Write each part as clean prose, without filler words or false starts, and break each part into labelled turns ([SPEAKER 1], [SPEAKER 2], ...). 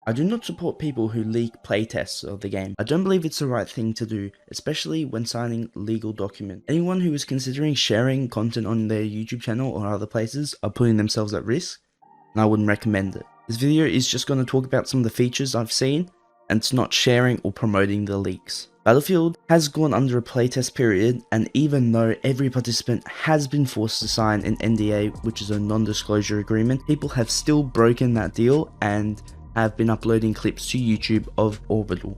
[SPEAKER 1] I do not support people who leak playtests of the game. I don't believe it's the right thing to do, especially when signing legal documents. Anyone who is considering sharing content on their YouTube channel or other places are putting themselves at risk, and I wouldn't recommend it. This video is just going to talk about some of the features I've seen, and it's not sharing or promoting the leaks. Battlefield has gone under a playtest period, and even though every participant has been forced to sign an NDA, which is a non-disclosure agreement, people have still broken that deal and have been uploading clips to YouTube of Orbital,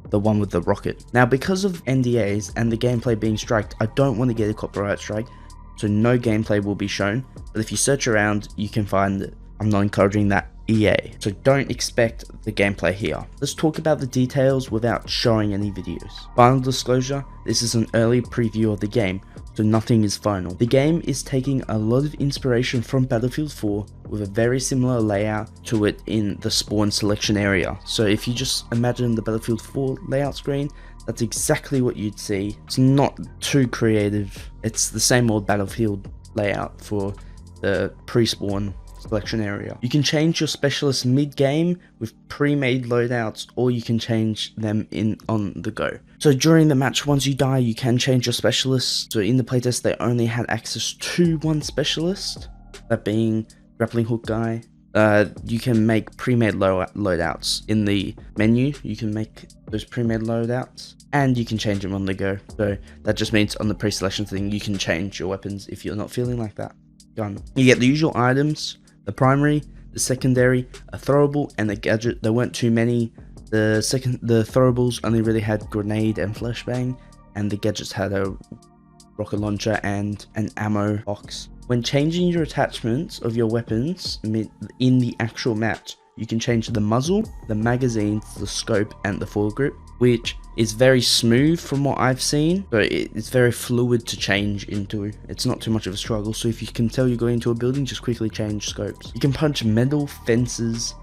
[SPEAKER 1] the one with the rocket. Now, because of NDAs and the gameplay being striked, I don't want to get a copyright strike, so no gameplay will be shown, but if you search around, you can find it. I'm not encouraging that, EA, so don't expect the gameplay here. Let's talk about the details without showing any videos. Final disclosure, this is an early preview of the game, so nothing is final. The game is taking a lot of inspiration from Battlefield 4 with a very similar layout to it in the spawn selection area. So if you just imagine the Battlefield 4 layout screen, that's exactly what you'd see. It's not too creative. It's the same old Battlefield layout for the pre-spawn selection area. You can change your specialists mid-game with pre-made loadouts, or you can change them on the go. So during the match, once you die, you can change your specialists. So in the playtest, they only had access to one specialist, that being grappling hook guy. You can make pre-made loadouts in the menu. You can make those pre-made loadouts, and you can change them on the go. So that just means on the pre-selection thing, you can change your weapons if you're not feeling like that gun. You get the usual items: the primary, the secondary, a throwable, and the gadget. There weren't too many. The throwables only really had grenade and flashbang, and the gadgets had a rocket launcher and an ammo box. When changing your attachments of your weapons in the actual match, you can change the muzzle, the magazines, the scope, and the foregrip, which is very smooth from what I've seen. So it's very fluid to change into. It's not too much of a struggle. So if you can tell you're going into a building, just quickly change scopes. You can punch metal fences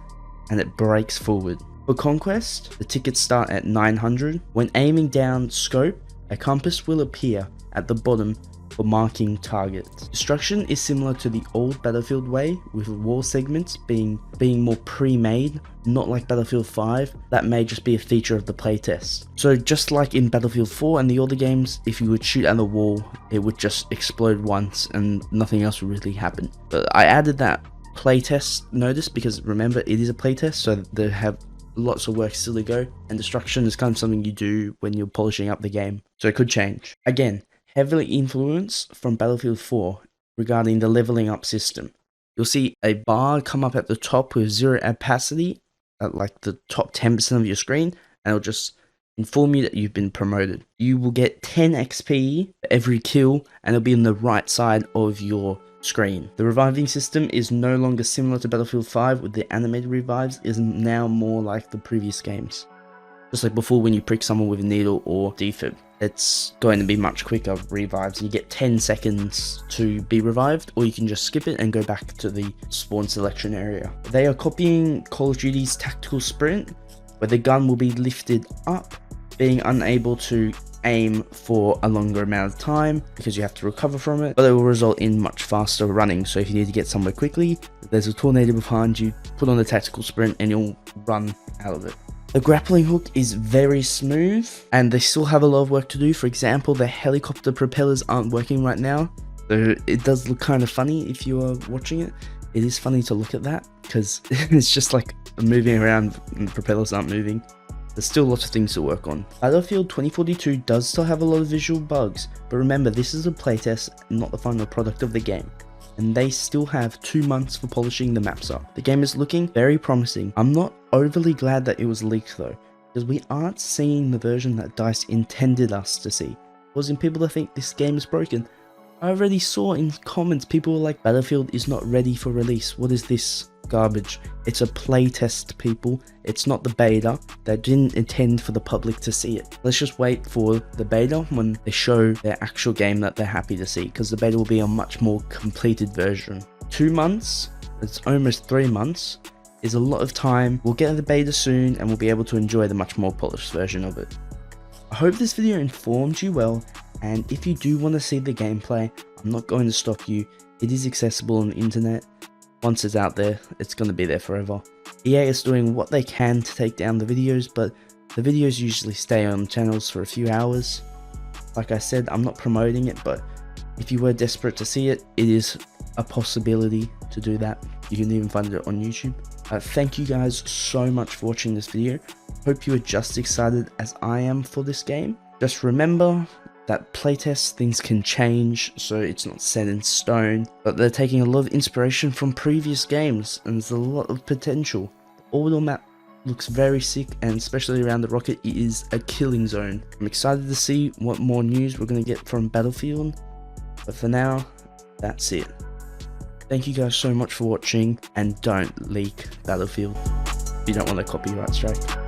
[SPEAKER 1] and it breaks forward. For Conquest, the tickets start at 900. When aiming down scope, a compass will appear at the bottom for marking targets. Destruction is similar to the old Battlefield way, with wall segments being more pre-made, not like Battlefield 5. That may just be a feature of the playtest. So just like in Battlefield 4 and the older games, if you would shoot at the wall, it would just explode once and nothing else would really happen. But I added that playtest notice because remember, it is a playtest, so they have lots of work still to go, and destruction is kind of something you do when you're polishing up the game, so it could change. Again, heavily influenced from Battlefield 4 regarding the leveling up system. You'll see a bar come up at the top with 0 opacity at like the top 10% of your screen, and it'll just inform you that you've been promoted. You will get 10 XP for every kill, and it'll be on the right side of your screen. The reviving system is no longer similar to Battlefield 5, with the animated revives is now more like the previous games. Just like before, when you prick someone with a needle or defib, it's going to be much quicker revives. You get 10 seconds to be revived, or you can just skip it and go back to the spawn selection area. They are copying Call of Duty's tactical sprint, where the gun will be lifted up, being unable to aim for a longer amount of time because you have to recover from it, but it will result in much faster running. So if you need to get somewhere quickly, if there's a tornado behind you, put on the tactical sprint and you'll run out of it. The grappling hook is very smooth, and they still have a lot of work to do. For example, the helicopter propellers aren't working right now, so it does look kind of funny if you are watching it. It is funny to look at that because it's just like moving around and the propellers aren't moving. There's still lots of things to work on. Battlefield 2042 does still have a lot of visual bugs, but remember, this is a playtest, not the final product of the game, and they still have 2 months for polishing the maps up. The game is looking very promising. I'm not overly glad that it was leaked though, because we aren't seeing the version that DICE intended us to see, causing people to think this game is broken. I already saw in comments people were like, Battlefield is not ready for release. What is this garbage? It's a playtest, people. It's not the beta. They didn't intend for the public to see it. Let's just wait for the beta when they show their actual game that they're happy to see, because the beta will be a much more completed version. 2 months, it's almost 3 months, is a lot of time. We'll get the beta soon and we'll be able to enjoy the much more polished version of it. I hope this video informed you well, and if you do want to see the gameplay, I'm not going to stop you. It is accessible on the internet. Once it's out there, it's going to be there forever. EA is doing what they can to take down the videos, but the videos usually stay on channels for a few hours. Like I said, I'm not promoting it, but if you were desperate to see it, it is a possibility to do that. You can even find it on YouTube. Thank you guys so much for watching this video. Hope you are just excited as I am for this game. Just remember that playtest things can change, so it's not set in stone, but they're taking a lot of inspiration from previous games, and there's a lot of potential. The orbital map looks very sick, and especially around the rocket, it is a killing zone. I'm excited to see what more news we're going to get from Battlefield, but for now, that's it. Thank you guys so much for watching, and don't leak Battlefield if you don't want a copyright strike.